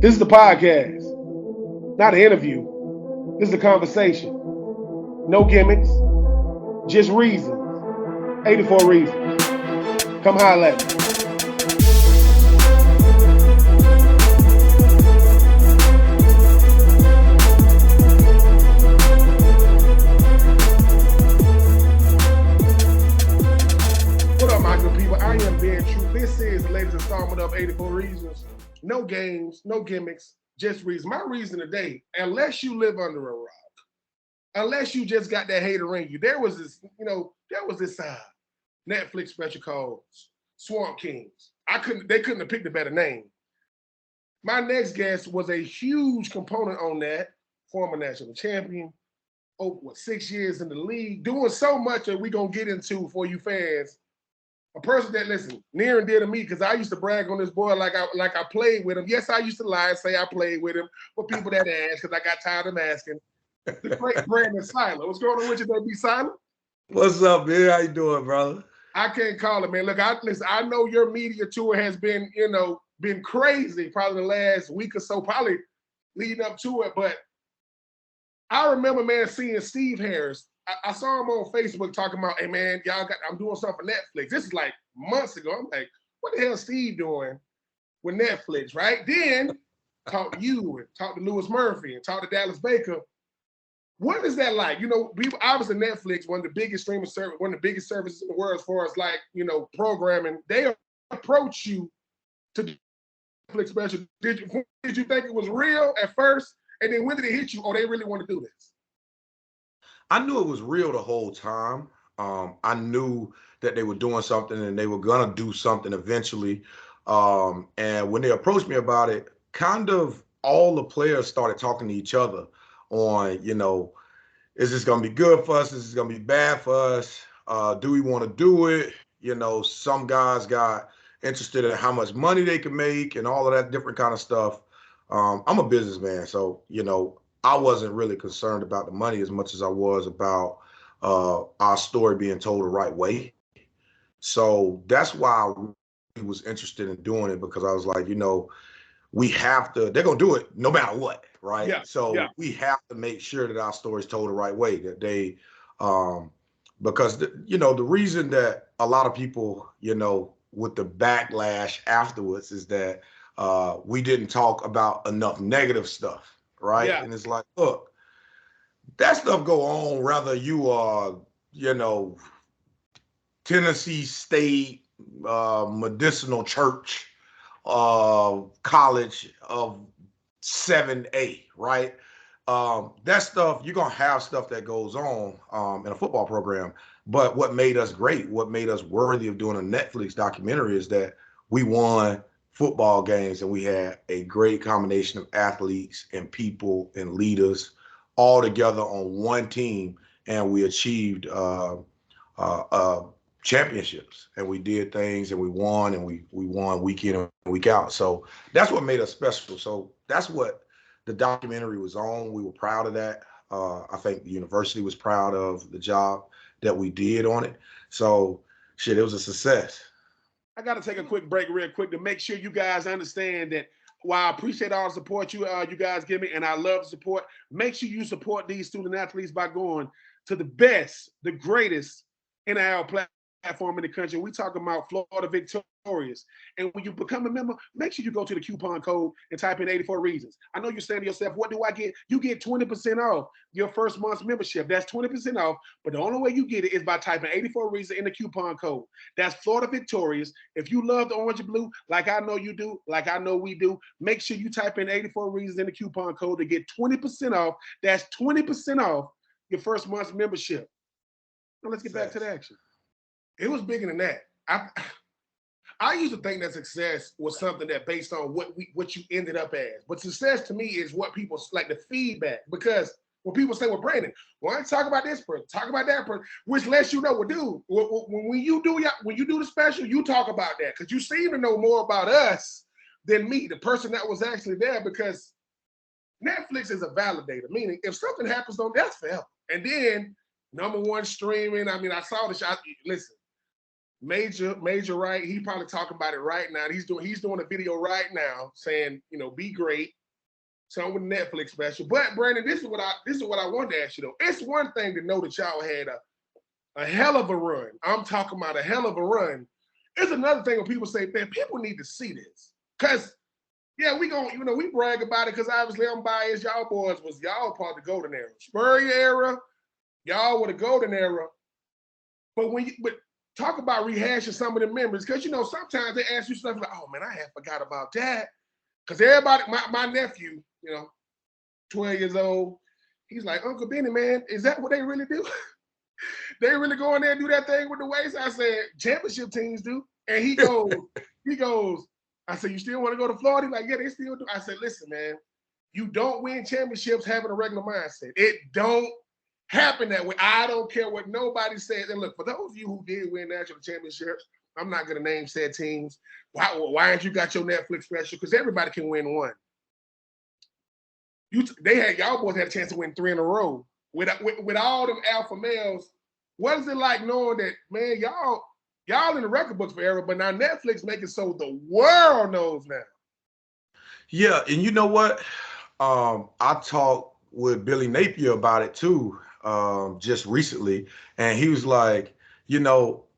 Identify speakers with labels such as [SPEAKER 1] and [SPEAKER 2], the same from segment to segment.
[SPEAKER 1] This is the podcast, not an interview. This is a conversation. No gimmicks, just reasons. 84 reasons. Come holler at me. What up, my good people? I am being true. This is the latest installment of 84 Reasons. No games, no gimmicks, just reasons. My reason today, unless you live under a rock, unless you just got that hater in you, there was this Netflix special called Swamp Kings. They couldn't have picked a better name. My next guest was a huge component on that, former national champion, 6 years in the league, doing so much that we're going to get into for you fans. A person that, listen, near and dear to me, because I used to brag on this boy like I played with him. Yes, I used to lie and say I played with him for people that ask, because I got tired of asking. The great Brandon Siler. What's going on with you, baby, Siler?
[SPEAKER 2] What's up, man? How you doing, brother?
[SPEAKER 1] I can't call it, man. Look, I know your media tour has been, been crazy probably the last week or so, probably leading up to it. But I remember, man, seeing Steve Harris. I saw him on Facebook talking about, hey, man, I'm doing something for Netflix. This is like months ago. I'm like, what the hell is Steve doing with Netflix, right? Then talk to you and talk to Lewis Murphy and talk to Dallas Baker. What is that like? We obviously Netflix, one of the biggest streaming service, one of the biggest services in the world as far as programming. They approach you to do Netflix special. Did you think it was real at first? And then when did it hit you? Oh, they really want to do this.
[SPEAKER 2] I knew it was real the whole time. I knew that they were doing something and they were gonna do something eventually. And when they approached me about it, kind of all the players started talking to each other on, is this gonna be good for us? Is this gonna be bad for us? Do we want to do it? Some guys got interested in how much money they could make and all of that different kind of stuff. I'm a businessman, so I wasn't really concerned about the money as much as I was about our story being told the right way. So that's why I was interested in doing it, because I was like, we have to, they're going to do it no matter what, right?
[SPEAKER 1] Yeah,
[SPEAKER 2] so
[SPEAKER 1] yeah.
[SPEAKER 2] we have to make sure that our story is told the right way, that they, because, the reason that a lot of people, with the backlash afterwards is that we didn't talk about enough negative stuff. Right.
[SPEAKER 1] Yeah.
[SPEAKER 2] And it's like, look, that stuff go on whether you are, Tennessee State Medicinal Church college of 7A, right? That stuff, you're going to have stuff that goes on in a football program. But what made us great, what made us worthy of doing a Netflix documentary is that we won football games and we had a great combination of athletes and people and leaders all together on one team, and we achieved championships, and we did things and we won, and we won week in and week out. So that's what made us special. So that's what the documentary was on. We were proud of that. I think the university was proud of the job that we did on it. So shit, it was a success.
[SPEAKER 1] I got to take a quick break real quick to make sure you guys understand that while I appreciate all the support you guys give me, and I love the support, make sure you support these student athletes by going to the best, the greatest NIL platform in the country. We talking about Florida Victorious. And when you become a member, make sure you go to the coupon code and type in 84 reasons. I know you're saying to yourself, what do I get? You get 20% off your first month's membership. That's 20% off. But the only way you get it is by typing 84 reasons in the coupon code. That's Florida Victorious. If you love the orange and blue, like I know you do, like I know we do, make sure you type in 84 reasons in the coupon code to get 20% off. That's 20% off your first month's membership. Now let's get back to the action. It was bigger than that. I used to think that success was something that based on what you ended up as. But success to me is what people like, the feedback. Because when people say, well, Brandon, why don't you talk about this person, talk about that person, which lets you know, well, dude, when you do the special, you talk about that. Because you seem to know more about us than me, the person that was actually there, because Netflix is a validator, meaning if something happens on that's fair. And then number one streaming, I mean, I saw the shot. Listen, Major Right. He probably talking about it right now. He's doing a video right now saying, be great. Something with Netflix special. But Brandon, this is what I wanted to ask you though. It's one thing to know that y'all had a hell of a run. I'm talking about a hell of a run. It's another thing when people say, man, people need to see this. Cause yeah, we brag about it because obviously I'm biased. Y'all boys was y'all part of the golden era. Spurrier era, y'all were the golden era. But talk about rehashing some of the memories, because sometimes they ask you stuff like, oh man, I had forgot about that. Because everybody, my nephew, 12 years old, he's like, Uncle Benny, man, is that what they really do? They really go in there and do that thing with the waist? I said, championship teams do. And he goes, I said, you still want to go to Florida? He's like, yeah, they still do. I said, listen, man, you don't win championships having a regular mindset. It don't happen that way. I don't care what nobody says. And look, for those of you who did win national championships, I'm not going to name said teams. Why ain't you got your Netflix special? Because everybody can win one. Y'all boys had a chance to win 3 in a row. With all them alpha males, what is it like knowing that, man, y'all in the record books forever, but now Netflix make it so the world knows now.
[SPEAKER 2] Yeah, and you know what? I talked with Billy Napier about it too, just recently, and he was like,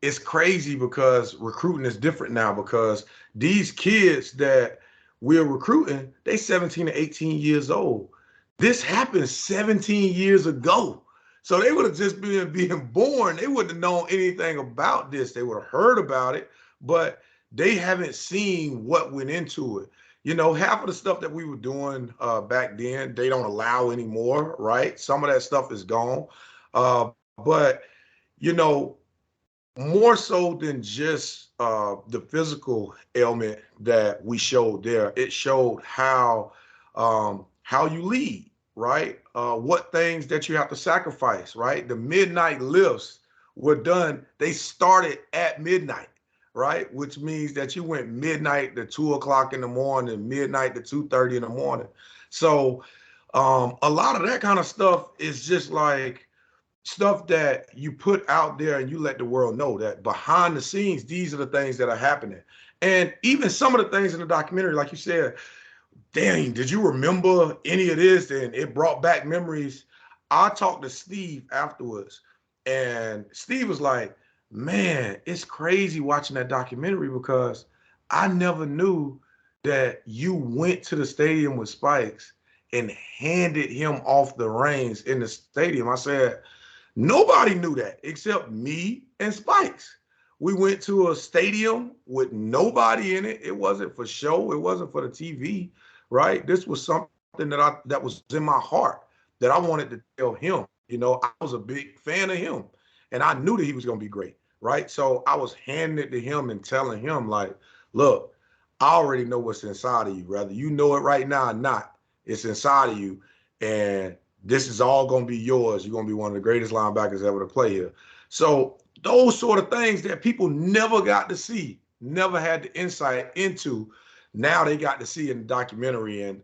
[SPEAKER 2] it's crazy because recruiting is different now, because these kids that we're recruiting, they 17 to 18 years old. This happened 17 years ago. So they would have just been being born. They wouldn't have known anything about this. They would have heard about it, but they haven't seen what went into it. Half of the stuff that we were doing back then, they don't allow anymore, right? Some of that stuff is gone. But, more so than just the physical ailment that we showed there, it showed how you lead, right? What things that you have to sacrifice, right? The midnight lifts were done. They started at midnight, right? Which means that you went midnight to 2:00 in the morning, midnight to 2:30 in the morning. So a lot of that kind of stuff is just like stuff that you put out there and you let the world know that behind the scenes, these are the things that are happening. And even some of the things in the documentary, like you said, dang, did you remember any of this? And it brought back memories. I talked to Steve afterwards, and Steve was like, man, it's crazy watching that documentary because I never knew that you went to the stadium with Spikes and handed him off the reins in the stadium. I said, nobody knew that except me and Spikes. We went to a stadium with nobody in it. It wasn't for show. It wasn't for the TV, right? This was something that was in my heart that I wanted to tell him. I was a big fan of him, and I knew that he was going to be great, right? So I was handing it to him and telling him, like, look, I already know what's inside of you, whether you know it right now or not. It's inside of you, and this is all going to be yours. You're going to be one of the greatest linebackers ever to play here. So those sort of things that people never got to see, never had the insight into, now they got to see in the documentary. And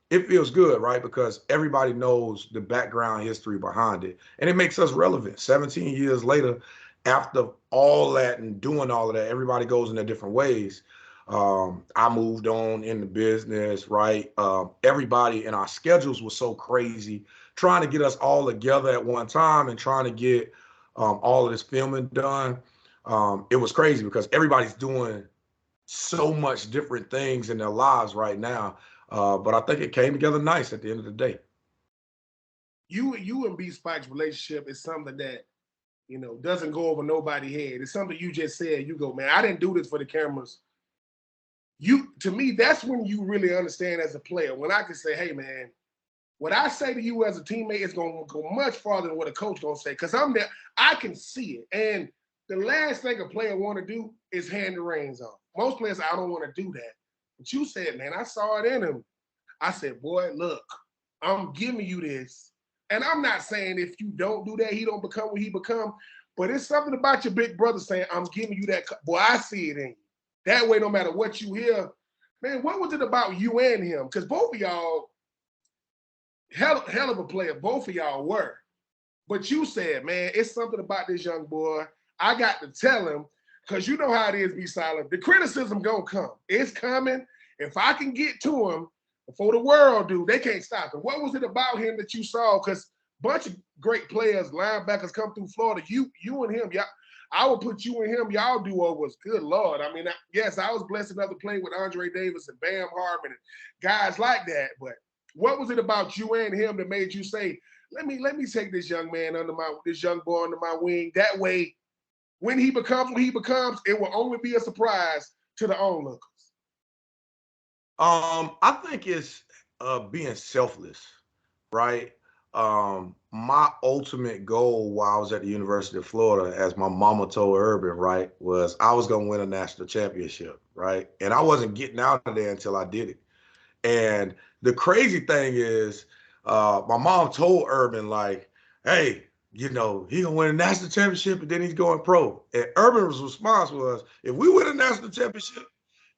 [SPEAKER 2] it feels good, right? Because everybody knows the background history behind it. And it makes us relevant. 17 years later, after all that and doing all of that, everybody goes in their different ways. I moved on in the business, right? Everybody and our schedules were so crazy, trying to get us all together at one time and trying to get all of this filming done. It was crazy because everybody's doing so much different things in their lives right now. But I think it came together nice at the end of the day.
[SPEAKER 1] You and B Spike's relationship is something that, doesn't go over nobody's head. It's something you just said. You go, man, I didn't do this for the cameras. To me, that's when you really understand as a player. When I can say, hey, man, what I say to you as a teammate is going to go much farther than what a coach going to say, because I'm there. I can see it. And the last thing a player want to do is hand the reins off. Most players, I don't want to do that. But you said, man, I saw it in him. I said, boy, look, I'm giving you this. And I'm not saying if you don't do that, he don't become what he become. But it's something about your big brother saying, I'm giving you that. Boy, I see it in you. That way, no matter what you hear, man, what was it about you and him? Because both of y'all, hell of a player, both of y'all were. But you said, man, it's something about this young boy. I got to tell him. Because you know how it is, be silent. The criticism gonna come. It's coming. If I can get to him before the world do, they can't stop him. What was it about him that you saw? Because a bunch of great players, linebackers come through Florida. You and him, y'all, I would put you and him, y'all do-overs. Good Lord. I mean, yes, I was blessed enough to play with Andre Davis and Bam Harmon and guys like that. But what was it about you and him that made you say, let me take this young man this young boy under my wing? That way, when he becomes what he becomes, it will only be a surprise to the onlookers.
[SPEAKER 2] I think it's being selfless, right? My ultimate goal while I was at the University of Florida, as my mama told Urban, right, was I was going to win a national championship, right? And I wasn't getting out of there until I did it. And the crazy thing is, my mom told Urban, like, hey, he gonna win a national championship and then he's going pro. And Urban's response was, if we win a national championship,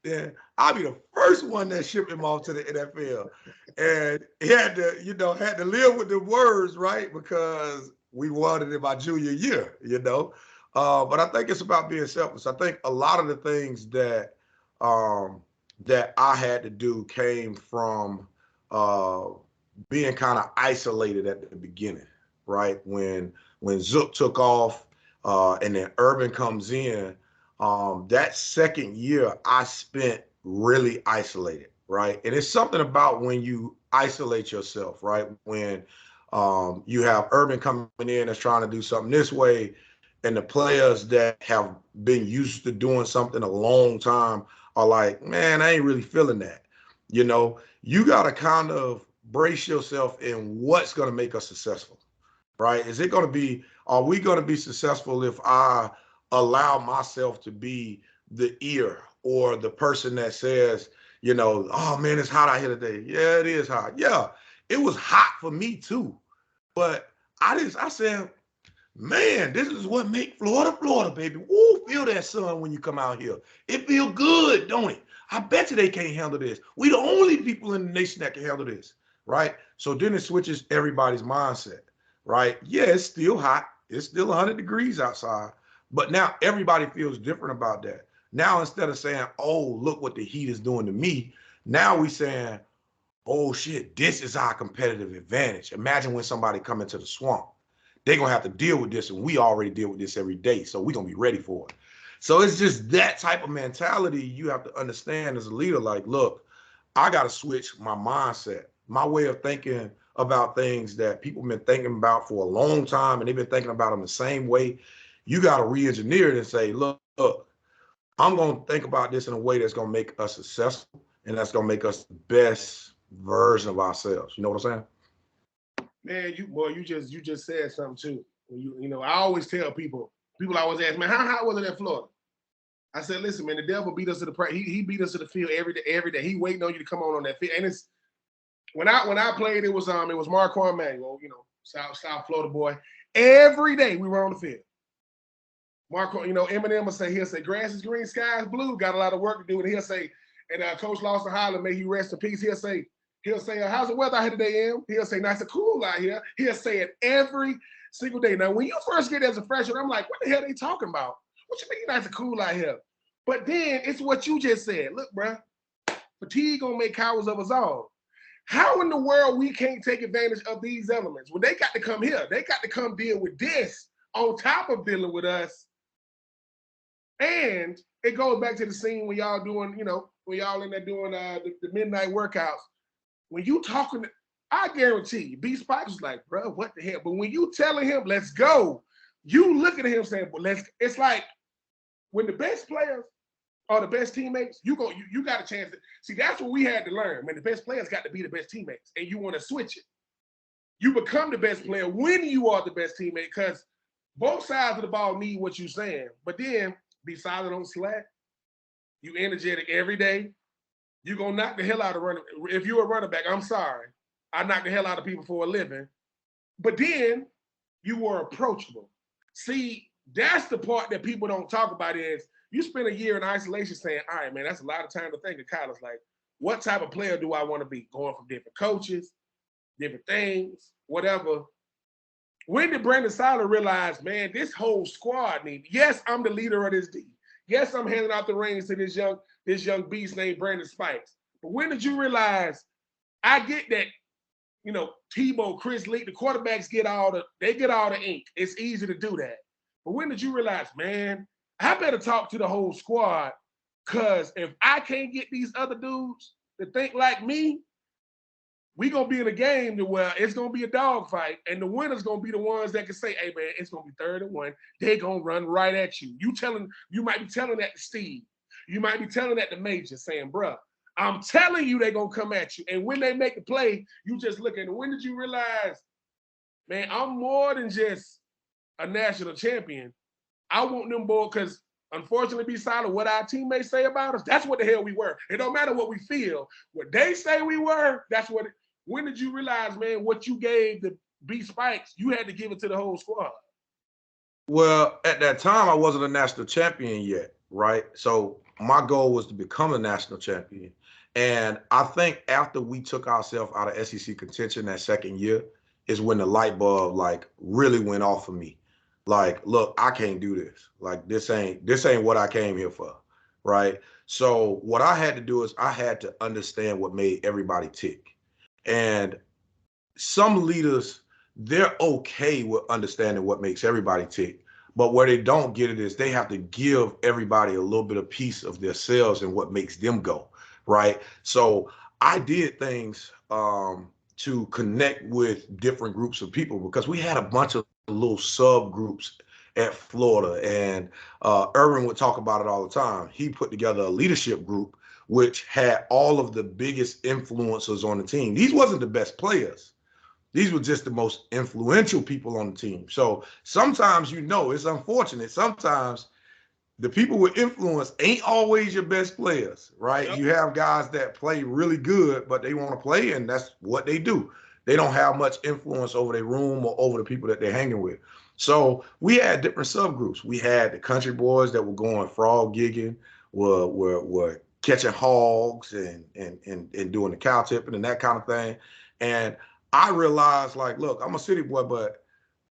[SPEAKER 2] then I'll be the first one that shipped him off to the NFL. And he had to live with the words, right? Because we won it in my junior year, But I think it's about being selfless. I think a lot of the things that I had to do came from being kind of isolated at the beginning, right? When Zook took off and then Urban comes in, that second year I spent really isolated, right? And it's something about when you isolate yourself, right? When you have Urban coming in that's trying to do something this way, and the players that have been used to doing something a long time are like, man, I ain't really feeling that. You got to kind of brace yourself in what's going to make us successful, right? Are we going to be successful if I allow myself to be the ear or the person that says, oh man, it's hot out here today. Yeah, it is hot. Yeah, it was hot for me too. But I said, man, this is what make Florida, Florida, baby. Woo, feel that sun when you come out here. It feel good, don't it? I bet you they can't handle this. We the only people in the nation that can handle this, right? So then it switches everybody's mindset, right? Yeah, it's still hot. It's still 100 degrees outside. But now everybody feels different about that. Now, instead of saying, oh, look what the heat is doing to me, now we saying, oh, shit, this is our competitive advantage. Imagine when somebody come into the swamp. They're going to have to deal with this, and we already deal with this every day, so we're going to be ready for it. So it's just that type of mentality you have to understand as a leader. Like, look, I got to switch my mindset, my way of thinking about things that people have been thinking about for a long time, and they've been thinking about them the same way. You got to re-engineer it and say, look, I'm going to think about this in a way that's going to make us successful, and that's going to make us the best version of ourselves. You know what I'm saying?
[SPEAKER 1] Man, you just said something too. I always tell people always ask, man, how hot was it in Florida? I said, listen, man, the devil beat us to the he beat us to the field every day. He waiting on you to come on that field. And it's when I played, it was Marquand Manuel, South Florida boy. Every day we were on the field. Eminem he'll say, grass is green, sky is blue, got a lot of work to do. And he'll say, and Coach Lawson Highland, may he rest in peace, he'll say, how's the weather out here today, Em? He'll say, nice and cool out here. He'll say it every single day. Now, when you first get as a freshman, I'm like, what the hell are they talking about? What you mean nice and cool out here? But then it's what you just said. Look, bro, fatigue gonna make cowards of us all. How in the world we can't take advantage of these elements? Well, they got to come here. They got to come deal with this on top of dealing with us. And it goes back to the scene when y'all doing, when y'all in there doing the midnight workouts. When you talking, I guarantee you, B Spike was like, bro, what the hell? But when you telling him, let's go, you looking at him saying, well, it's like when the best players are the best teammates, you got a chance to see. That's what we had to learn. Man, the best players got to be the best teammates, and you want to switch it. You become the best player when you are the best teammate, because both sides of the ball need what you're saying. But then be silent on slack. You energetic every day. You're going to knock the hell out of running. If you're a running back, I'm sorry. I knock the hell out of people for a living. But then you were approachable. See, that's the part that people don't talk about is you spend a year in isolation saying, all right, man, that's a lot of time to think of college. Like, what type of player do I want to be? Going from different coaches, different things, whatever. When did Brandon Siler realize, man, this whole squad needs, yes, I'm the leader of this D. Yes, I'm handing out the reins to this young beast named Brandon Spikes. But when did you realize? I get that, Tebow, Chris Lee, the quarterbacks get all the ink. It's easy to do that. But when did you realize, man, I better talk to the whole squad? Because if I can't get these other dudes to think like me, we gonna be in a game to where it's gonna be a dogfight, and the winner's gonna be the ones that can say, "Hey man, it's gonna be 3rd-1." They gonna run right at you. You might be telling that to Steve. You might be telling that to Major, saying, "Bruh, I'm telling you, they gonna come at you." And when they make the play, you just look at it. When did you realize, man, I'm more than just a national champion? I want them boys, because unfortunately, be Siler, what our teammates say about us, that's what the hell we were. It don't matter what we feel. What they say we were, that's what. When did you realize, man, what you gave the B Spikes, you had to give it to the whole squad?
[SPEAKER 2] Well, at that time, I wasn't a national champion yet, right? So my goal was to become a national champion. And I think after we took ourselves out of SEC contention that second year is when the light bulb like really went off for me. Like, look, I can't do this. Like this ain't what I came here for, right? So what I had to do is I had to understand what made everybody tick. And some leaders, they're okay with understanding what makes everybody tick. But where they don't get it is they have to give everybody a little bit of piece of themselves and what makes them go, right? So I did things to connect with different groups of people because we had a bunch of little subgroups at Florida. And Irvin would talk about it all the time. He put together a leadership group which had all of the biggest influencers on the team. These wasn't the best players. These were just the most influential people on the team. So sometimes, it's unfortunate. Sometimes the people with influence ain't always your best players, right?
[SPEAKER 1] Yep.
[SPEAKER 2] You have guys that play really good, but they want to play, and that's what they do. They don't have much influence over their room or over the people that they're hanging with. So we had different subgroups. We had the country boys that were going frog gigging, were catching hogs and doing the cow tipping and that kind of thing. And I realized, like, look, I'm a city boy, but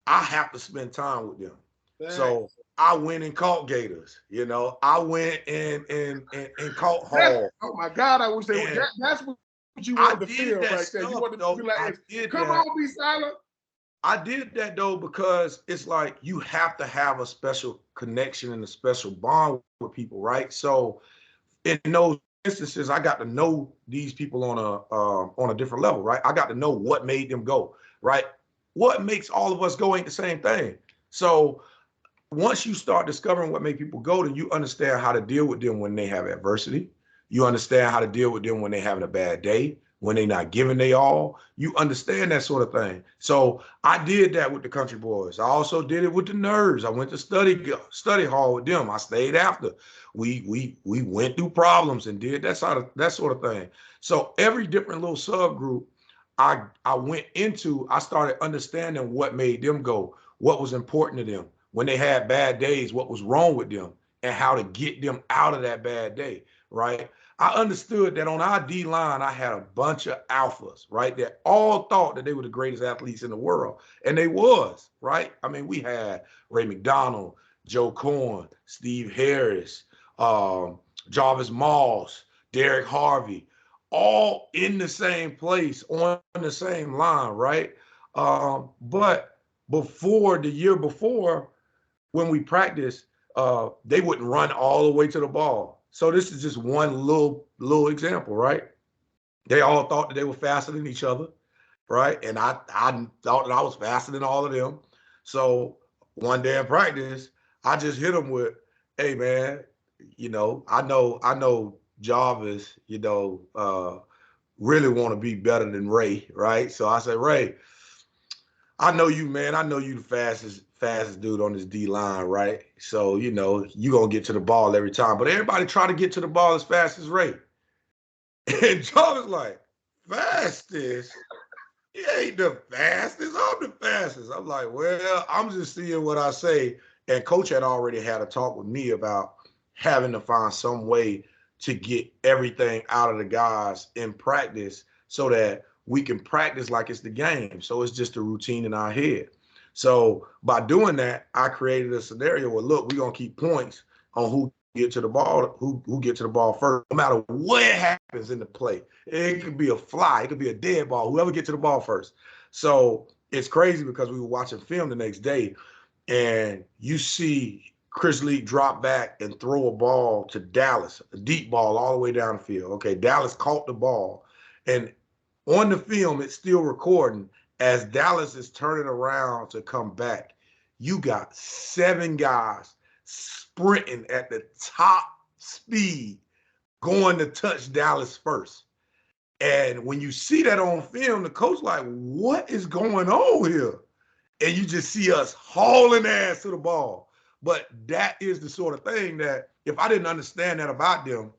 [SPEAKER 2] I have to spend time with them.
[SPEAKER 1] Thanks.
[SPEAKER 2] So I went and caught gators. I went and caught hogs.
[SPEAKER 1] Oh my God, I wish they would. That's what you wanted to feel right there. You wanted to feel like, come on, be silent.
[SPEAKER 2] I did that though because it's like you have to have a special connection and a special bond with people, right? So in those instances, I got to know these people on a different level, right? I got to know what made them go, right? What makes all of us go ain't the same thing. So once you start discovering what make people go, then you understand how to deal with them when they have adversity. You understand how to deal with them when they're having a bad day, when they're not giving they all. You understand that sort of thing. So I did that with the country boys. I also did it with the nerds. I went to study hall with them. I stayed after. We went through problems and did that sort of thing. So every different little subgroup I went into, I started understanding what made them go, what was important to them. When they had bad days, what was wrong with them and how to get them out of that bad day, right? I understood that on our D line, I had a bunch of alphas, right? That all thought that they were the greatest athletes in the world. And they was, right? I mean, we had Ray McDonald, Joe Corn, Steve Harris, Jarvis Moss, Derek Harvey, all in the same place on the same line, right? But before the year before, when we practice, they wouldn't run all the way to the ball. So this is just one little example, right? They all thought that they were faster than each other, right? And I thought that I was faster than all of them. So one day in practice, I just hit them with, "Hey man, I know Jarvis, really want to be better than Ray, right?" So I said, "Ray, I know you, man. I know you the fastest dude on this D line, right? So, you gonna get to the ball every time. But everybody try to get to the ball as fast as Ray." And John was like, "Fastest? He ain't the fastest. I'm the fastest." I'm like, "Well, I'm just seeing what I say." And coach had already had a talk with me about having to find some way to get everything out of the guys in practice so that we can practice like it's the game. So it's just a routine in our head. So by doing that, I created a scenario where, look, we're going to keep points on who get to the ball, who get to the ball first, no matter what happens in the play. It could be a fly, it could be a dead ball, whoever get to the ball first. So it's crazy because we were watching film the next day and you see Chris Lee drop back and throw a ball to Dallas, a deep ball all the way down the field. Okay, Dallas caught the ball. And on the film, it's still recording as Dallas is turning around to come back. You got 7 guys sprinting at the top speed going to touch Dallas first. And when you see that on film, the coach like, what is going on here? And you just see us hauling ass to the ball. But that is the sort of thing that if I didn't understand that about them,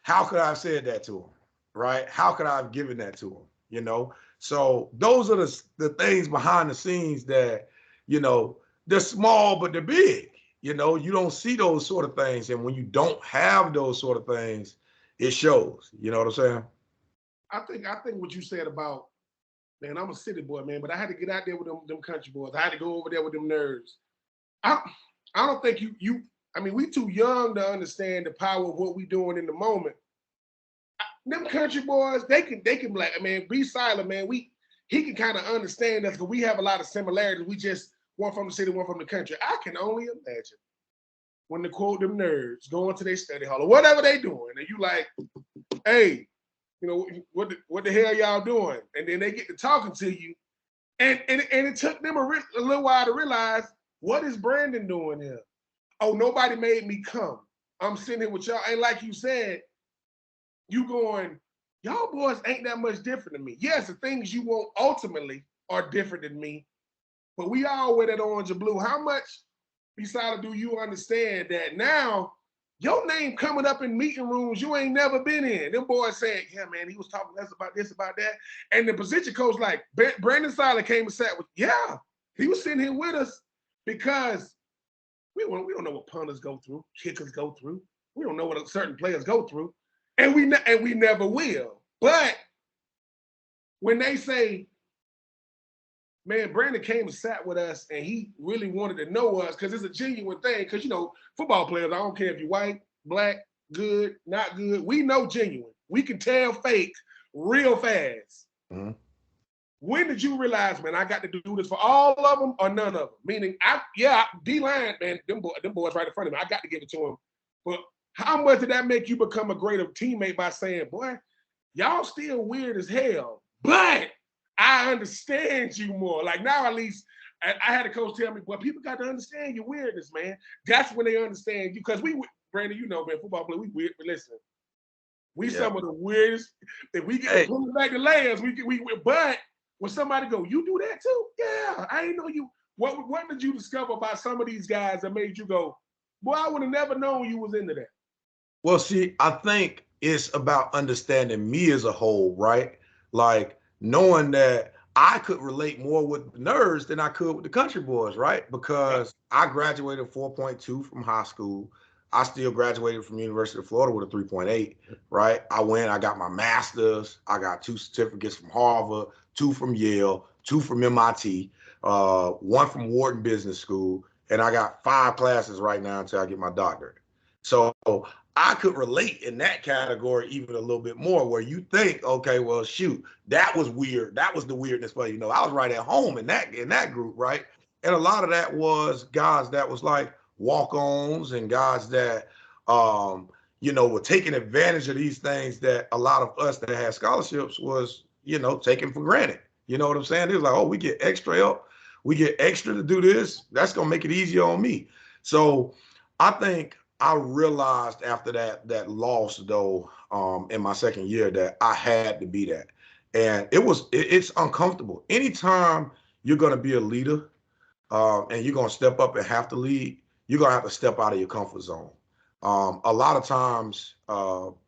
[SPEAKER 2] how could I have said that to them, right? How could I have given that to them, you know? So those are the things behind the scenes that, you know, they're small, but they're big. You know, you don't see those sort of things. And when you don't have those sort of things, it shows. You know what I'm saying?
[SPEAKER 1] I think what you said about, man, I'm a city boy, man, but I had to get out there with them country boys. I had to go over there with them nerds. I I don't think I mean, we too young to understand the power of what we doing in the moment. Them country boys, they can be like, man, be Siler, man. He can kind of understand us because we have a lot of similarities. We just one from the city, one from the country. I can only imagine when they quote them nerds going to their study hall or whatever they doing, and you like, hey, you know, what the hell y'all doing? And then they get to talking to you, and it took them a little while to realize what is Brandon doing here. Oh, nobody made me come. I'm sitting here with y'all, and like you said, you going, y'all boys ain't that much different than me. Yes, the things you want ultimately are different than me, but we all wear that orange and blue. How much, besides, do you understand that now your name coming up in meeting rooms you ain't never been in? Them boys saying, yeah, man, he was talking to us about this, about that. And the position coach, like Brandon Siler came and sat with, yeah, he was sitting here with us because we don't know what punters go through, kickers go through. We don't know what certain players go through, and we never will. But when they say, man, Brandon came and sat with us, and he really wanted to know us because it's a genuine thing. Because you know, football players, I don't care if you're white, black, good, not good. We know genuine. We can tell fake real fast.
[SPEAKER 2] Mm-hmm.
[SPEAKER 1] When did you realize, man, I got to do this for all of them or none of them? Meaning, D-line, man, them boys right in front of me. I got to give it to them. But how much did that make you become a greater teammate by saying, boy, y'all still weird as hell, but I understand you more. Like now, at least, I had a coach tell me, well, people got to understand your weirdness, man. That's when they understand you. Because Brandon, you know, man, football player, we weird. But listen, we some of the weirdest. If we get pulling back the layers, but when somebody go, you do that too? Yeah, I ain't know you. What did you discover about some of these guys that made you go, boy, I would have never known you was into that?
[SPEAKER 2] Well, see, I think it's about understanding me as a whole, right? Like knowing that I could relate more with the nerds than I could with the country boys, right?
[SPEAKER 1] Yep.
[SPEAKER 2] Because I graduated 4.2 from high school. I still graduated from University of Florida with a 3.8, right? I got my master's. I got 2 certificates from Harvard, 2 from Yale, 2 from MIT, 1 from Wharton Business School, and I got 5 classes right now until I get my doctorate. So I could relate in that category even a little bit more, where you think, okay, well, shoot, that was weird. That was the weirdness for you. Know, I was right at home in that group, right? And a lot of that was guys that was like walk-ons and guys that were taking advantage of these things that a lot of us that had scholarships was, taking for granted. You know what I'm saying? It was like, oh, we get extra help. We get extra to do this. That's gonna make it easier on me. So I think I realized after that loss though, in my second year, that I had to be that, and it's uncomfortable. Anytime you're gonna be a leader, and you're gonna step up and have to lead, you're gonna have to step out of your comfort zone. A lot of times,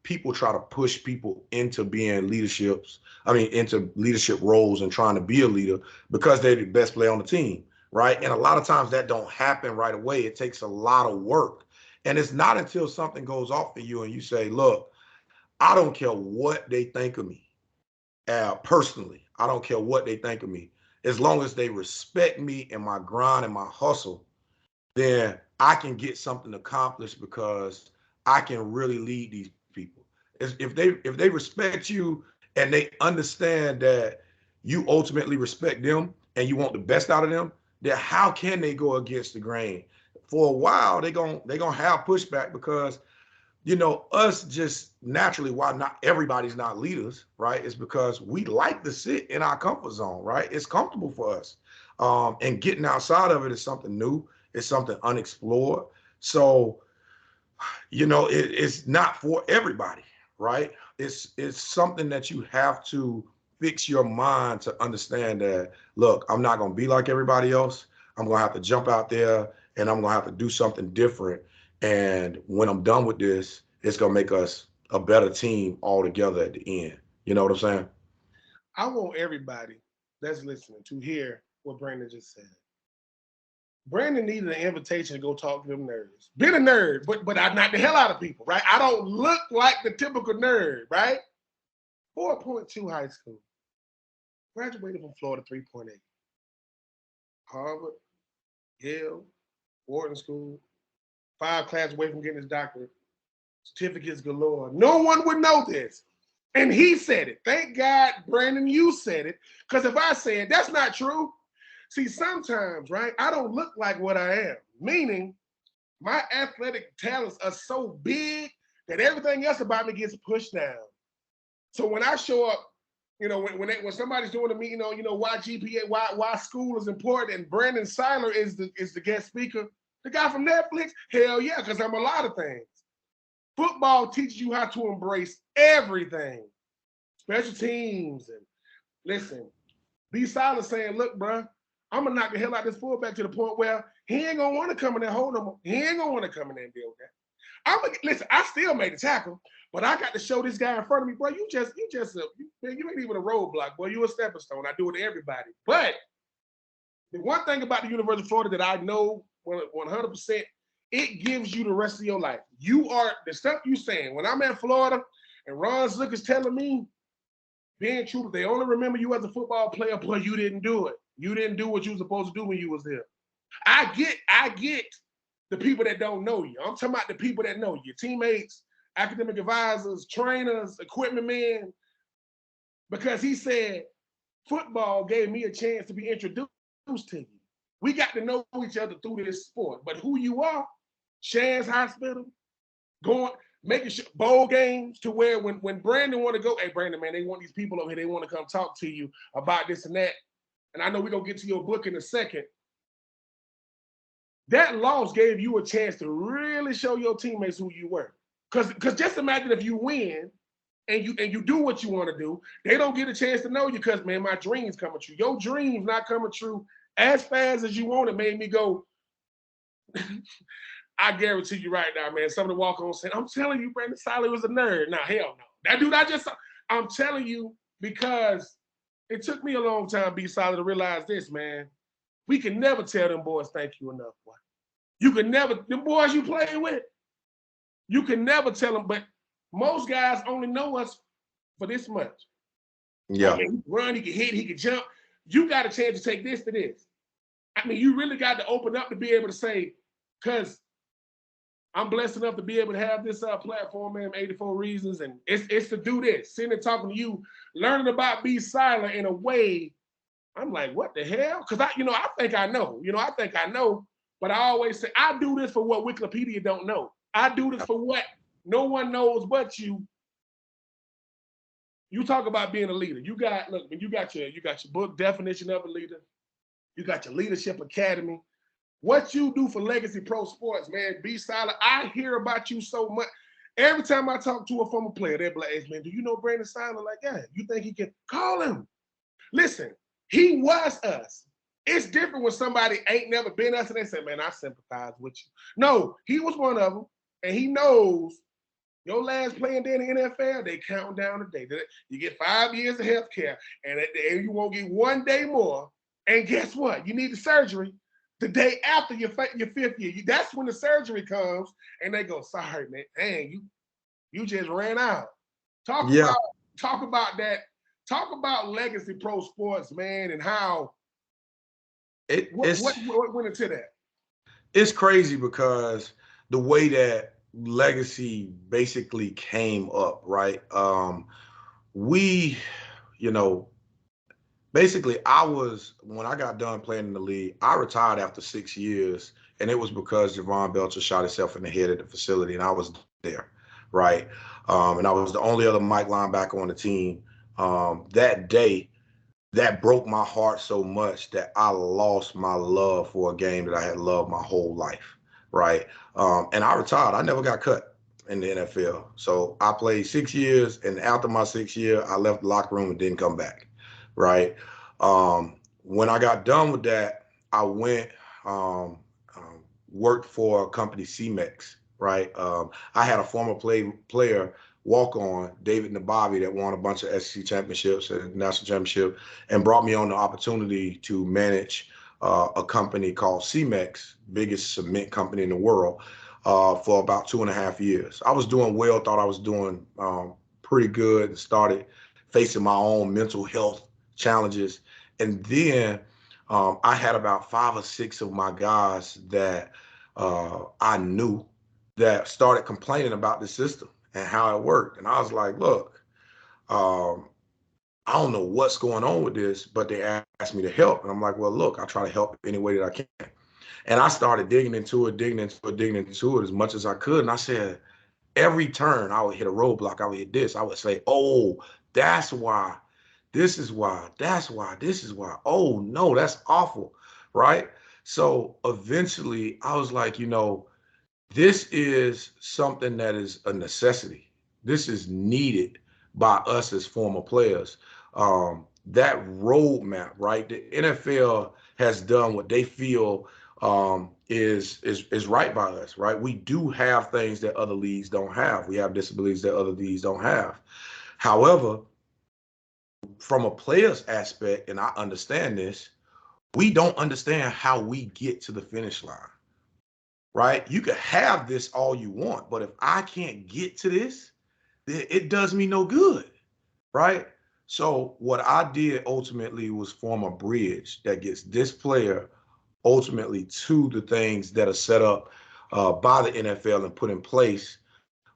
[SPEAKER 2] people try to push people into into leadership roles and trying to be a leader because they're the best player on the team, right? And a lot of times that don't happen right away. It takes a lot of work. And it's not until something goes off for you and you say, look, I don't care what they think of me. Personally, I don't care what they think of me. As long as they respect me and my grind and my hustle, then I can get something accomplished because I can really lead these people. If they respect you and they understand that you ultimately respect them and you want the best out of them, then how can they go against the grain? For a while, they're gonna have pushback because us just naturally, why not everybody's not leaders, right? It's because we like to sit in our comfort zone, right? It's comfortable for us. And getting outside of it is something new, it's something unexplored. So, it's not for everybody, right? It's something that you have to fix your mind to understand that, look, I'm not gonna be like everybody else. I'm gonna have to jump out there and I'm gonna have to do something different. And when I'm done with this, it's gonna make us a better team all together at the end. You know what I'm saying?
[SPEAKER 1] I want everybody that's listening to hear what Brandon just said. Brandon needed an invitation to go talk to them nerds. Been a nerd, but I knock the hell out of people, right? I don't look like the typical nerd, right? 4.2 high school. Graduated from Florida 3.8. Harvard, Yale, Wharton School, 5 classes away from getting his doctorate. Certificates galore. No one would know this. And he said it. Thank God, Brandon, you said it. Because if I said that's not true, see, sometimes, right, I don't look like what I am. Meaning, my athletic talents are so big that everything else about me gets pushed down. So when I show up, when somebody's doing a meeting on, why GPA, why school is important, and Brandon Siler is the guest speaker, the guy from Netflix, hell yeah, because I'm a lot of things. Football teaches you how to embrace everything, special teams, and listen. B. Siler saying, "Look, bro, I'm gonna knock the hell out of this fullback to the point where he ain't gonna want to come in there hold him. He ain't gonna want to come in there and deal with that. Listen. I still made the tackle, but I got to show this guy in front of me, bro. You ain't even a roadblock, boy. You a stepping stone. I do it to everybody. But the one thing about the University of Florida that I know 100%, it gives you the rest of your life. You are the stuff you saying. When I'm in Florida and Ron Zook is telling me, being true, they only remember you as a football player, but you didn't do it. You didn't do what you were supposed to do when you was there. I get the people that don't know you. I'm talking about the people that know you, teammates, academic advisors, trainers, equipment men, because he said football gave me a chance to be introduced to you. We got to know each other through this sport, but who you are, Shands Hospital, making sure bowl games to where when Brandon want to go, hey Brandon, man, they want these people over here, they want to come talk to you about this and that. And I know we're gonna get to your book in a second. That loss gave you a chance to really show your teammates who you were. Because just imagine if you win and you do what you want to do, they don't get a chance to know you because, man, my dreams coming true. Your dreams not coming true as fast as you want it made me go, I guarantee you right now, man, some of the walk-ons saying, I'm telling you, Brandon Siler was a nerd. Nah, hell no. That dude, I'm telling you because it took me a long time, B. Siler, to realize this, man. We can never tell them boys thank you enough, boy. You can never, them boys you play with, you can never tell them, but most guys only know us for this much.
[SPEAKER 2] Yeah.
[SPEAKER 1] Oh, man, he can run, he can hit, he can jump. You got a chance to take this to this. I mean, you really got to open up to be able to say, because I'm blessed enough to be able to have this platform, man, 84 Reasons, and it's to do this, sitting and talking to you, learning about B. Siler in a way, I'm like, what the hell? Because I think I know, but I always say, I do this for what Wikipedia don't know. I do this for what no one knows but you. You talk about being a leader. You got your book, Definition of a Leader. You got your Leadership Academy. What you do for Legacy Pro Sports, man, B. Siler, I hear about you so much. Every time I talk to a former player, they're like, hey, man, do you know Brandon Siler? Like, yeah, you think he can? Call him. Listen, he was us. It's different when somebody ain't never been us and they say, man, I sympathize with you. No, he was one of them, and he knows your last playing day in the NFL, they count down the day. You get 5 years of health care, and you won't get 1 day more. And guess what? You need the surgery the day after your 5th year. That's when the surgery comes, and they go, sorry, man, dang, you just ran out. Talk about that. Talk about Legacy Pro Sports, man, and how what went into that.
[SPEAKER 2] It's crazy because the way that legacy basically came up, right? We, you know, basically when I got done playing in the league, I retired after 6 years, and it was because Javon Belcher shot himself in the head at the facility, and I was there, right? And I was the only other Mike linebacker on the team. That day, that broke my heart so much that I lost my love for a game that I had loved my whole life, right? And I retired. I never got cut in the NFL. So I played 6 years, and after my 6 year, I left the locker room and didn't come back, right? When I got done with that, I went worked for a company, CMEX, right? I had a former player walk on, David Nabavi, that won a bunch of SEC championships and national championship, and brought me on the opportunity to manage a company called CMEX, biggest cement company in the world, for about 2.5 years. I was doing well, thought I was doing pretty good, and started facing my own mental health challenges. And then I had about 5 or 6 of my guys that I knew that started complaining about the system and how it worked. And I was like, look, um, I don't know what's going on with this, but they asked me to help. And I'm like, well, look, I try to help any way that I can. And I started digging into it, digging into it as much as I could. And I said, every turn I would hit a roadblock, I would hit this. I would say, oh, that's why, this is why, that's why, this is why. Oh, no, that's awful, right? So eventually I was like, this is something that is a necessity. This is needed by us as former players. That roadmap, right? The NFL has done what they feel is right by us, right? We do have things that other leagues don't have. We have disabilities that other leagues don't have. However, from a player's aspect, and I understand this, we don't understand how we get to the finish line, right? You could have this all you want, but if I can't get to this, then it does me no good, right? So what I did ultimately was form a bridge that gets this player ultimately to the things that are set up by the NFL and put in place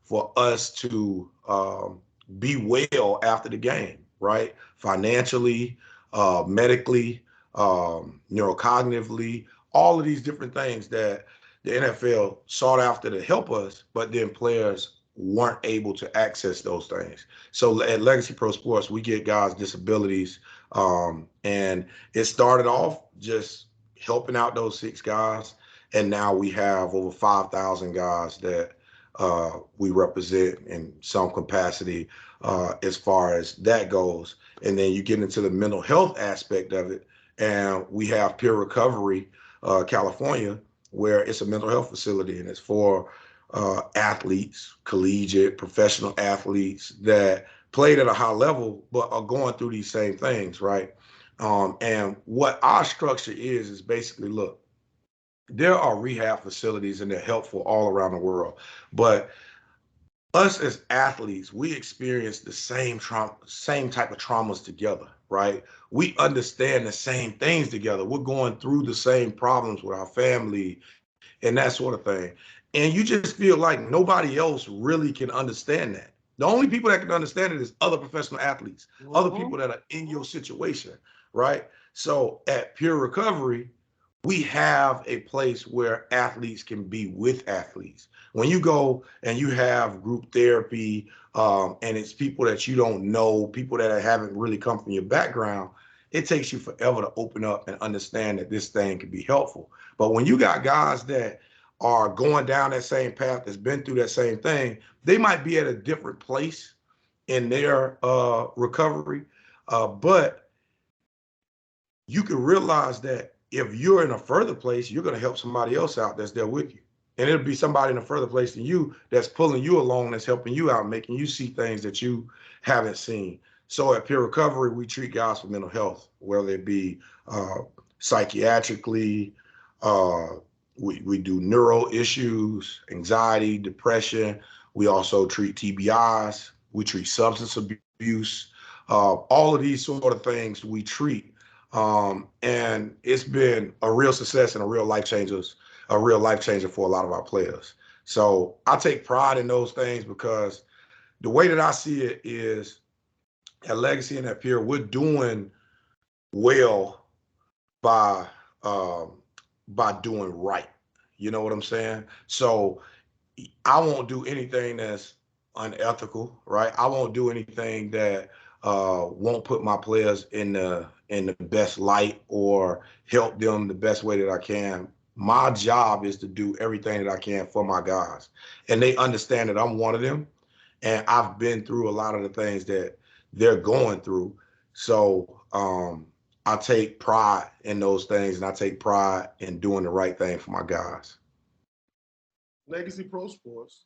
[SPEAKER 2] for us to be well after the game, right? Financially, medically, neurocognitively, all of these different things that the NFL sought after to help us, but then players weren't able to access those things. So at Legacy Pro Sports, we get guys disabilities, and it started off just helping out those 6 guys, and now we have over 5,000 guys that we represent in some capacity as far as that goes. And then you get into the mental health aspect of it, and we have Peer Recovery California, where it's a mental health facility, and it's for athletes, collegiate, professional athletes that played at a high level but are going through these same things, right? And what our structure is basically, look, there are rehab facilities and they're helpful all around the world, but us as athletes, we experience the same trauma, same type of traumas together, right? We understand the same things together. We're going through the same problems with our family and that sort of thing. And you just feel like nobody else really can understand that. The only people that can understand it is other professional athletes, other people that are in your situation, right? So at Pure Recovery, we have a place where athletes can be with athletes. When you go and you have group therapy, and it's people that you don't know, people that haven't really come from your background, it takes you forever to open up and understand that this thing can be helpful. But when you got guys that are going down that same path, that's been through that same thing, they might be at a different place in their recovery, but you can realize that if you're in a further place, you're going to help somebody else out that's there with you. And it'll be somebody in a further place than you that's pulling you along, that's helping you out, making you see things that you haven't seen. So at Peer Recovery, we treat guys for mental health, whether it be psychiatrically, uh, we do neuro issues, anxiety, depression. We also treat TBIs. We treat substance abuse. All of these sort of things we treat, and it's been a real success and a real life changer for a lot of our players. So I take pride in those things because the way that I see it is at Legacy and at Pure, we're doing well by doing right. You know what I'm saying? So I won't do anything that's unethical, right? I won't do anything that won't put my players in the best light or help them the best way that I can. My job is to do everything that I can for my guys, and they understand that I'm one of them, and I've been through a lot of the things that they're going through. So I take pride in those things, and I take pride in doing the right thing for my guys.
[SPEAKER 1] Legacy Pro Sports,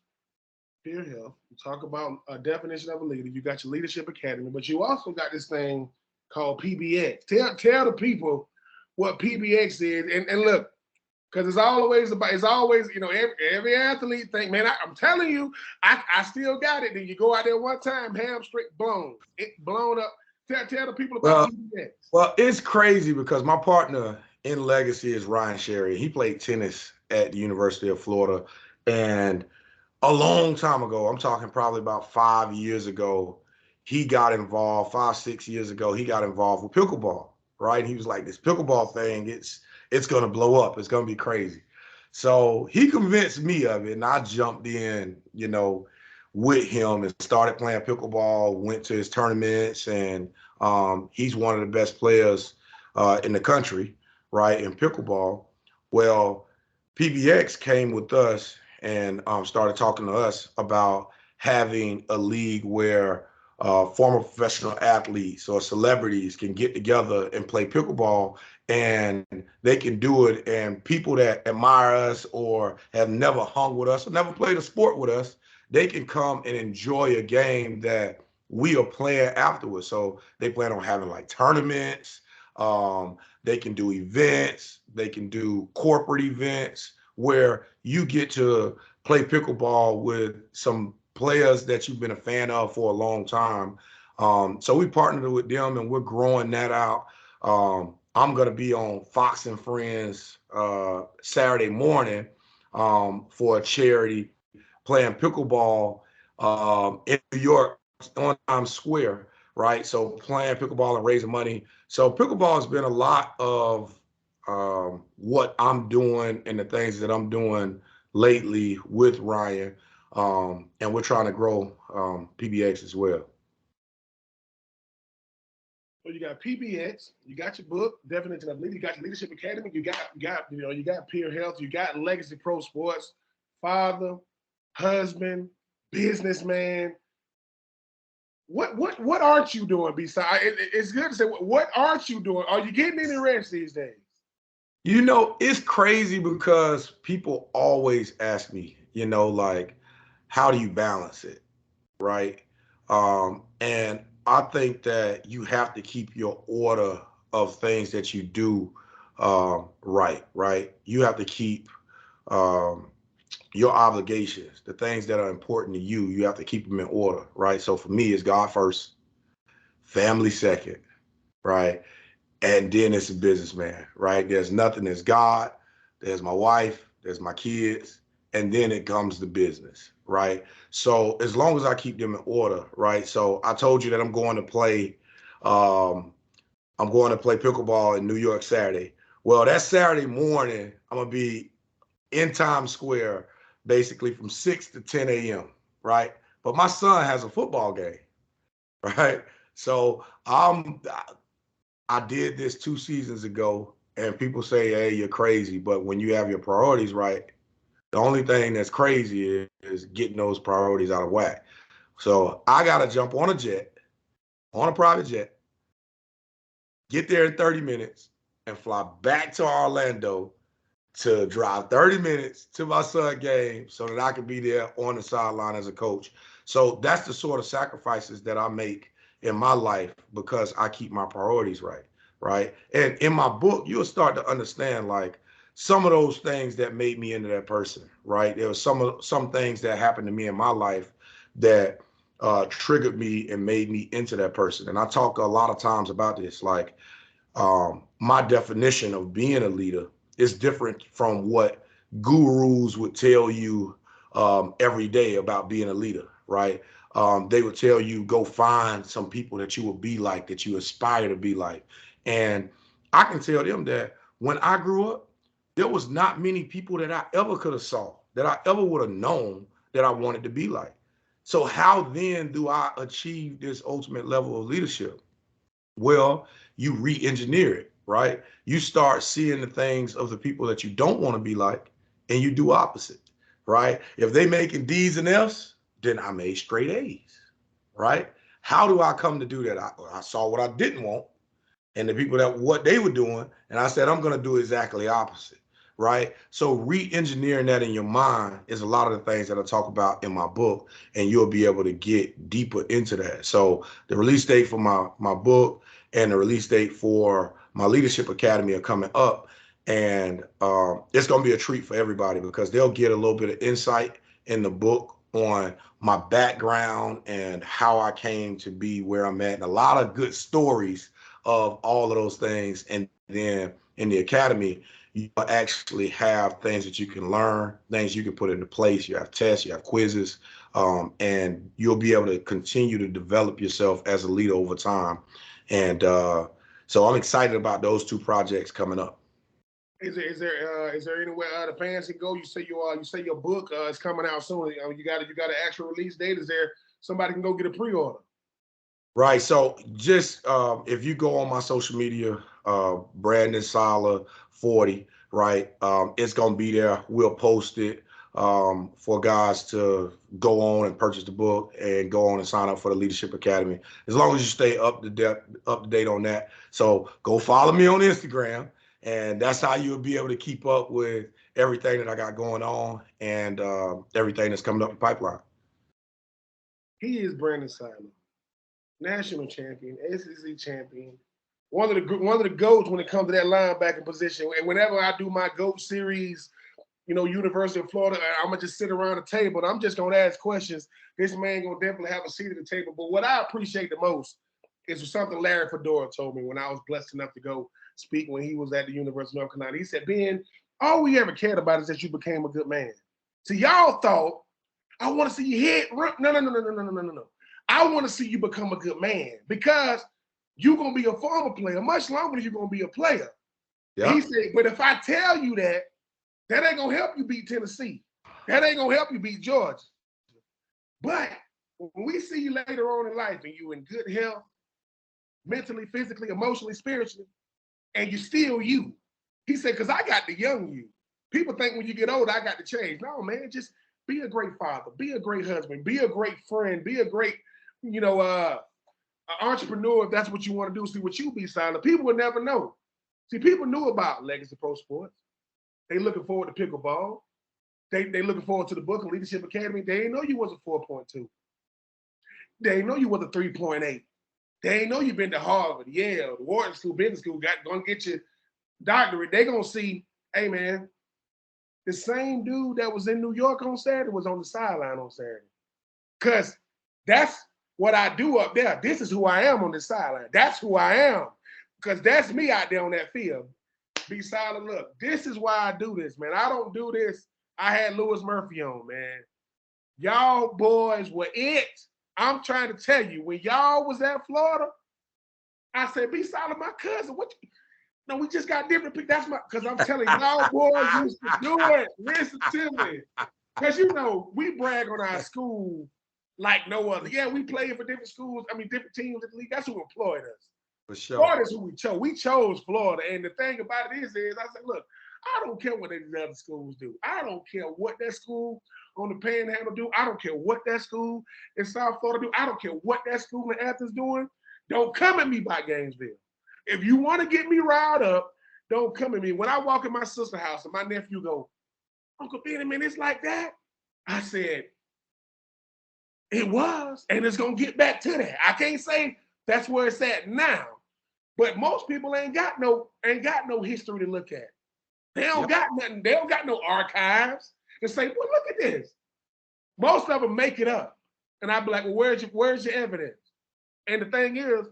[SPEAKER 1] Peer Health. You talk about a definition of a leader. You got your Leadership Academy, but you also got this thing called PBX. Tell the people what PBX is, and look, because it's always every athlete think, man, I'm telling you, I still got it. Then you go out there one time, hamstring blown up. Tell the people about PBX.
[SPEAKER 2] Well, it's crazy because my partner in Legacy is Ryan Sherry. He played tennis at the University of Florida, and a long time ago, I'm talking probably about 5 years ago, he got involved, 5, 6 years ago, he got involved with pickleball, right? He was like, this pickleball thing, it's gonna blow up. It's gonna be crazy. So he convinced me of it, and I jumped in, with him and started playing pickleball, went to his tournaments, and he's one of the best players in the country, right, in pickleball. Well, PBX came with us and started talking to us about having a league where former professional athletes or celebrities can get together and play pickleball, and they can do it, and people that admire us or have never hung with us or never played a sport with us, they can come and enjoy a game that we are playing afterwards. So they plan on having like tournaments. They can do events. They can do corporate events where you get to play pickleball with some players that you've been a fan of for a long time. So we partnered with them, and we're growing that out. I'm going to be on Fox and Friends Saturday morning for a charity playing pickleball in New York on Times Square, right? So playing pickleball and raising money. So pickleball has been a lot of what I'm doing and the things that I'm doing lately with Ryan, and we're trying to grow PBX as well.
[SPEAKER 1] So you got PBX, you got your book, Definition of Leader, you got your Leadership Academy, you got Peer Health, you got Legacy Pro Sports, father, husband, businessman. What aren't you doing besides? It's good to say what aren't you doing? Are you getting any rest these days?
[SPEAKER 2] It's crazy because people always ask me, like, how do you balance it, right? And I think that you have to keep your order of things that you do right, right? You have to keep um, your obligations, the things that are important to you, you have to keep them in order, right? So for me, it's God first, family second, right? And then it's a businessman, right? There's nothing, there's God, there's my wife, there's my kids, and then it comes the business, right? So as long as I keep them in order, right? So I told you that um, I'm going to play pickleball in New York Saturday. Well, that Saturday morning, I'm gonna be in Times Square basically from 6 to 10 a.m., right? But my son has a football game, right? So I did this 2 seasons ago, and people say, hey, you're crazy. But when you have your priorities right, the only thing that's crazy is getting those priorities out of whack. So I got to jump on a jet, on a private jet, get there in 30 minutes, and fly back to Orlando to drive 30 minutes to my son game so that I can be there on the sideline as a coach. So that's the sort of sacrifices that I make in my life because I keep my priorities right, right? And in my book, you'll start to understand like some of those things that made me into that person, right? There was some things that happened to me in my life that triggered me and made me into that person. And I talk a lot of times about this, like my definition of being a leader is different from what gurus would tell you every day about being a leader, right? They would tell you, go find some people that you will be like, that you aspire to be like. And I can tell them that when I grew up, there was not many people that I ever could have saw, that I ever would have known that I wanted to be like. So how then do I achieve this ultimate level of leadership? Well, you re-engineer it, right? You start seeing the things of the people that you don't want to be like, and you do opposite, right? If they making D's and F's, then I made straight A's, right? How do I come to do that? I saw what I didn't want, and the people that what they were doing, and I said I'm going to do exactly opposite, right? So re-engineering that in your mind is a lot of the things that I talk about in my book, and you'll be able to get deeper into that. So the release date for my book and the release date for my leadership academy are coming up, and it's going to be a treat for everybody because they'll get a little bit of insight in the book on my background and how I came to be where I'm at, and a lot of good stories of all of those things. And then in the academy, you actually have things that you can learn, things you can put into place. You have tests, you have quizzes, and you'll be able to continue to develop yourself as a leader over time. And so I'm excited about those two projects coming up.
[SPEAKER 1] Is there anywhere the fans can go? You say your book is coming out soon. You got an actual release date. Is there somebody can go get a pre-order?
[SPEAKER 2] Right. So just if you go on my social media, Brandon Siler 40, right? It's gonna be there. We'll post it for guys to go on and purchase the book and go on and sign up for the Leadership Academy. As long as you stay up to date on that. So go follow me on Instagram, and that's how you'll be able to keep up with everything that I got going on and everything that's coming up in the pipeline.
[SPEAKER 1] He is Brandon Siler, national champion, SEC champion, one of the goats when it comes to that linebacker position. And whenever I do my GOAT series, University of Florida, I'm gonna just sit around the table and I'm just gonna ask questions. This man gonna definitely have a seat at the table. But what I appreciate the most is something Larry Fedora told me when I was blessed enough to go speak when he was at the University of North Carolina. He said, Ben, all we ever cared about is that you became a good man. So y'all thought, I want to see you hit. No, no, no, no, no, no, no, no, no. I want to see you become a good man because you're gonna be a former player much longer than you're gonna be a player.
[SPEAKER 2] Yeah.
[SPEAKER 1] He said, but if I tell you that ain't gonna help you beat Tennessee. That ain't gonna help you beat Georgia. But when we see you later on in life and you in good health, mentally, physically, emotionally, spiritually, and you still you, he said, because I got the young you. People think when you get older, I got to change. No, man, just be a great father, be a great husband, be a great friend, be a great, entrepreneur if that's what you want to do. See what you be, Siler. People will never know. See, people knew about Legacy Pro Sports. They looking forward to pickleball. They looking forward to the book and Leadership Academy. They ain't know you was a 4.2. They ain't know you was a 3.8. They ain't know you been to Harvard, Yale, the Wharton School, Business School, gonna get your doctorate. They gonna see, hey man, the same dude that was in New York on Saturday was on the sideline on Saturday. Cause that's what I do up there. This is who I am on the sideline. That's who I am. Because that's me out there on that field. Be silent. Look, this is why I do this, man. I don't do this. I had Lewis Murphy on, man. Y'all boys were it. I'm trying to tell you, when y'all was at Florida, I said, be silent, my cousin. What you, no, we just got different people. That's my, because I'm telling you, y'all boys used to do it. Listen to me. Because, we brag on our school like no other. Yeah, we played for different schools. I mean, different teams in the league. That's who employed us.
[SPEAKER 2] For sure.
[SPEAKER 1] Florida's who we chose. We chose Florida. And the thing about it is I said, look, I don't care what these other schools do. I don't care what that school on the Panhandle do. I don't care what that school in South Florida do. I don't care what that school in Athens doing. Don't come at me by Gainesville. If you want to get me riled up, don't come at me. When I walk in my sister's house and my nephew go, Uncle Benny, man, it's like that. I said, it was, and it's going to get back to that. I can't say that's where it's at now. But most people ain't got no history to look at. They don't got nothing. They don't got no archives to say, well, look at this. Most of them make it up. And I'd be like, well, where's your evidence? And the thing is,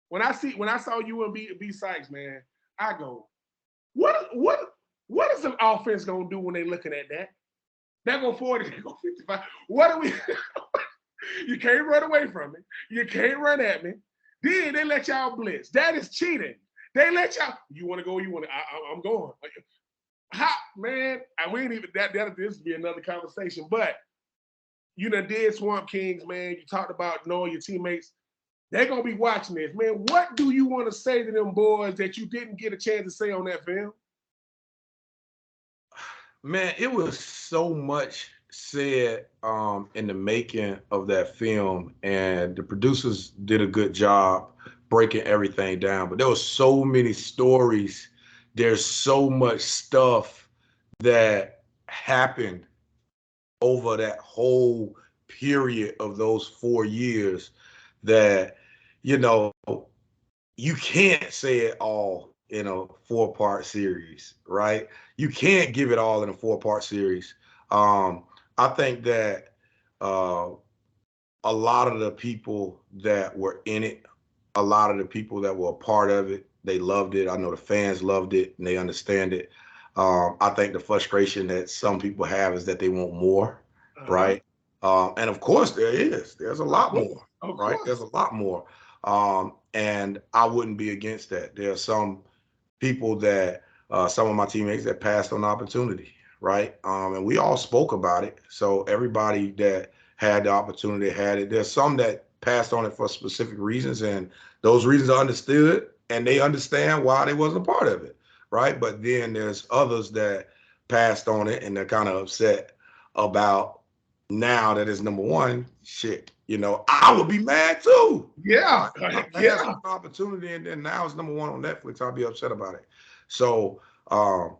[SPEAKER 1] when I saw you and B Sykes, man, I go, what is the offense gonna do when they looking at that? That go 40, that go 55. What are we? You can't run away from it. You can't run at me. Then they let y'all blitz. That is cheating. They let y'all. You want to go? You want to? I'm going. How, man? We ain't even that. This would be another conversation. But you done did Swamp Kings, man. You talked about knowing your teammates. They're gonna be watching this, man. What do you want to say to them boys that you didn't get a chance to say on that film?
[SPEAKER 2] Man, it was so much said in the making of that film, and the producers did a good job breaking everything down. But there was so many stories. There's so much stuff that happened over that whole period of those 4 years that, you know, you can't say it all in a 4-part series, right? You can't give it all in a 4-part series. I think that uh, a lot of the people that were in it, a lot of the people that were a part of it, they loved it. I know the fans loved it and they understand it. I think the frustration that some people have is that they want more, right? And of course there is. There's a lot more, right? There's a lot more. And I wouldn't be against that. There are some people that some of my teammates that passed on the opportunity, right? And we all spoke about it. So everybody that had the opportunity had it. There's some that passed on it for specific reasons, and those reasons are understood, and they understand why they wasn't a part of it, right? But then there's others that passed on it, and they're kind of upset about now that it's number one. Shit, I would be mad too.
[SPEAKER 1] Yeah,
[SPEAKER 2] I
[SPEAKER 1] yeah.
[SPEAKER 2] passed on the opportunity, and then now it's number one on Netflix. I'll be upset about it. So I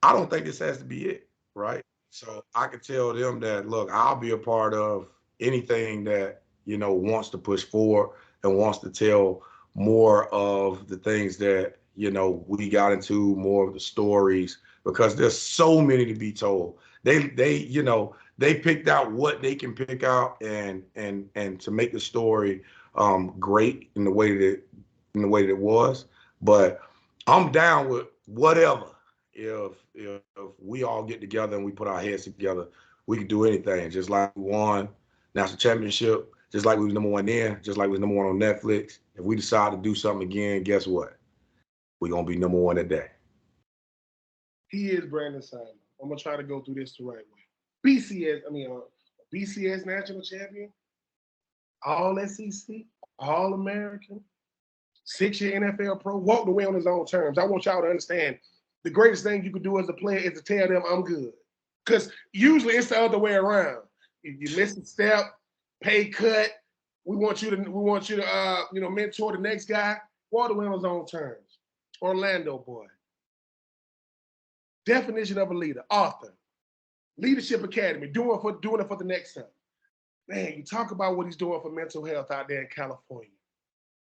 [SPEAKER 2] don't think this has to be it, right? So I could tell them that, look, I'll be a part of anything that, wants to push forward and wants to tell more of the things that, we got into, more of the stories, because there's so many to be told. They picked out what they can pick out and to make the story great in the way that it was. But I'm down with whatever. If we all get together and we put our heads together, we can do anything. Just like we won national championship, just like we was number one then, just like we was number one on Netflix. If we decide to do something again, guess what? We're gonna be number one today.
[SPEAKER 1] He is Brandon Siler. I'm gonna try to go through this the right way. BCS national champion, all SEC, all American, 6-year NFL pro, walked away on his own terms. I want y'all to understand the greatest thing you could do as a player is to tell them I'm good. Because usually it's the other way around. If you miss a step, pay cut, we want you to mentor the next guy. Walked away on his own terms. Orlando boy. Definition of a leader, author, leadership academy, doing it for the next time. Man, you talk about what he's doing for mental health out there in California.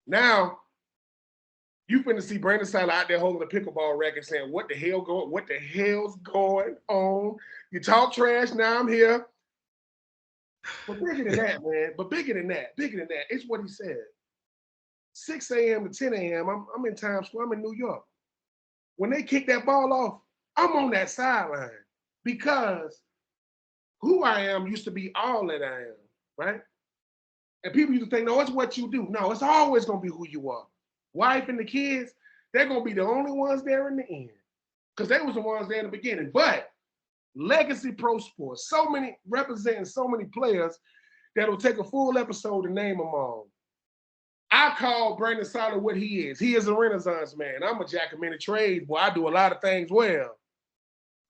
[SPEAKER 1] Now, you finna see Brandon Siler out there holding a pickleball racket saying, what the hell's going on? You talk trash, now I'm here. But bigger than that, man. Bigger than that, it's what he said. 6 a.m. to 10 a.m., I'm in Times Square, I'm in New York. When they kick that ball off, I'm on that sideline because who I am used to be all that I am, right? And people used to think, no, it's what you do. No, it's always going to be who you are. Wife and the kids, they're going to be the only ones there in the end because they was the ones there in the beginning. But Legacy Pro Sports, representing so many players that will take a full episode to name them all. I call Brandon Siler what he is. He is a Renaissance man. I'm a jack of many trades, boy. I do a lot of things well.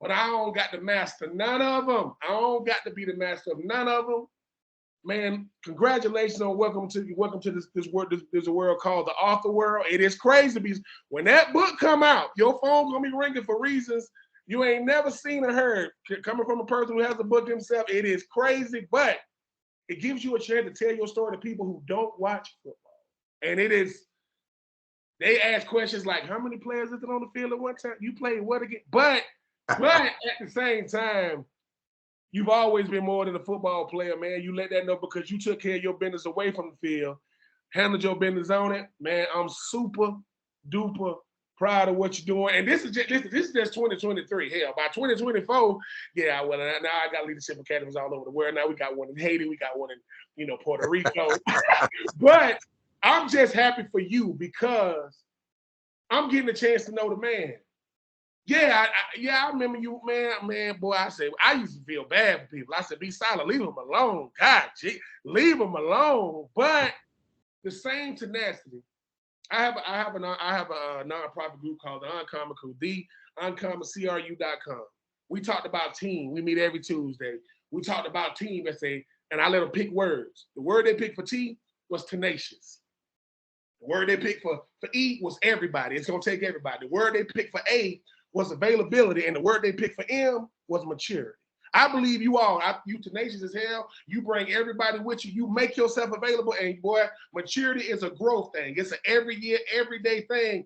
[SPEAKER 1] But I don't got to master none of them. I don't got to be the master of none of them. Man, congratulations on welcome to this world called the author world. It is crazy because when that book come out, your phone's gonna be ringing for reasons you ain't never seen or heard. Coming from a person who has a book himself, it is crazy, but it gives you a chance to tell your story to people who don't watch football. And they ask questions like, how many players is it on the field at one time? You played what again? But at the same time, you've always been more than a football player, man. You let that know because you took care of your business away from the field, handled your business on it. Man, I'm super duper Proud of what you're doing. And this is just 2023. Hell, by 2024, yeah, well, now I got leadership academies all over the world. Now we got one in Haiti, we got one in Puerto Rico. But I'm just happy for you because I'm getting a chance to know the man. Yeah, I remember you, man, boy. I said I used to feel bad for people. I said, be silent, leave them alone. God, leave them alone. But the same tenacity. I have a nonprofit group called the Uncommon Crew, theuncommon.cru.com. We talked about team. We meet every Tuesday. We talked about team and I let them pick words. The word they picked for T was tenacious. The word they picked for E was everybody. It's gonna take everybody. The word they picked for A was availability, and the word they picked for M was maturity. I believe you tenacious as hell. You bring everybody with you. You make yourself available. And boy, maturity is a growth thing. It's an every year, everyday thing.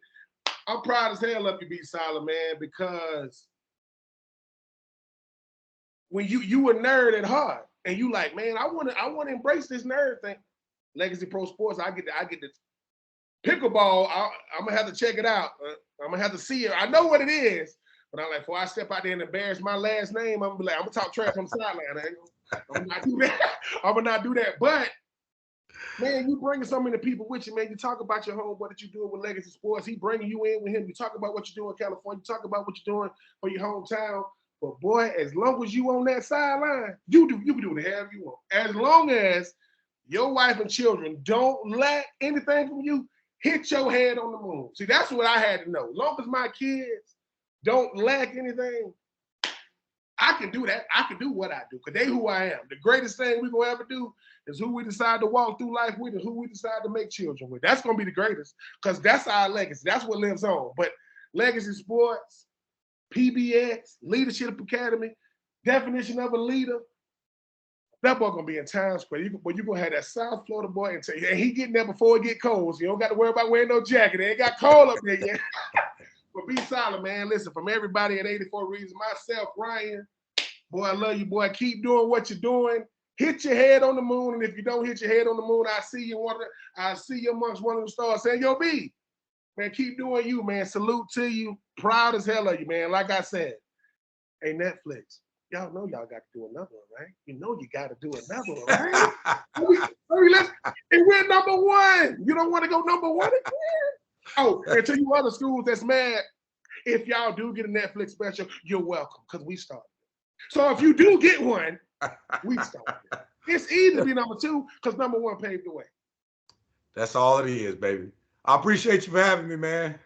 [SPEAKER 1] I'm proud as hell of you, B Siler, man, because when you a nerd at heart and you like, man, I want to embrace this nerd thing. Legacy Pro Sports, I get the pickleball. I'm gonna have to check it out. I'm gonna have to see it. I know what it is. But I'm like, before I step out there and embarrass my last name, I'm gonna talk trash on the sideline. I'm gonna not do that. I'm gonna not do that. But man, you bringing so many people with you, man. You talk about your home, what you doing with Legacy Sports. He bringing you in with him. You talk about what you're doing in California. You talk about what you're doing for your hometown. But boy, as long as you on that sideline, you can do the hell you want. As long as your wife and children don't lack anything from you, hit your head on the moon. See, that's what I had to know. As long as my kids don't lack anything, I can do that. I can do what I do because they who I am. The greatest thing we gonna ever do is who we decide to walk through life with and who we decide to make children with. That's gonna be the greatest because that's our legacy. That's what lives on. But Legacy Sports, PBX, Leadership Academy, definition of a leader, that boy gonna be in Times Square. You're gonna have that South Florida boy and he getting there before it get cold. So you don't got to worry about wearing no jacket. It ain't got cold up there yet. But be solid, man. Listen, from everybody at 84 Reasons, myself, Ryan, boy, I love you, boy. Keep doing what you're doing. Hit your head on the moon, and if you don't hit your head on the moon, I see you amongst one of the stars saying, yo, B, man, keep doing you, man. Salute to you. Proud as hell of you, man. Like I said, hey, Netflix, y'all know y'all got to do another one, right? You know you got to do another one, right? And we're number one. You don't want to go number one again? Oh, and to you other schools that's mad, if y'all do get a Netflix special, you're welcome because we started. So if you do get one, we started. It's easy to be number two because number one paved the way.
[SPEAKER 2] That's all it is, baby. I appreciate you for having me, man.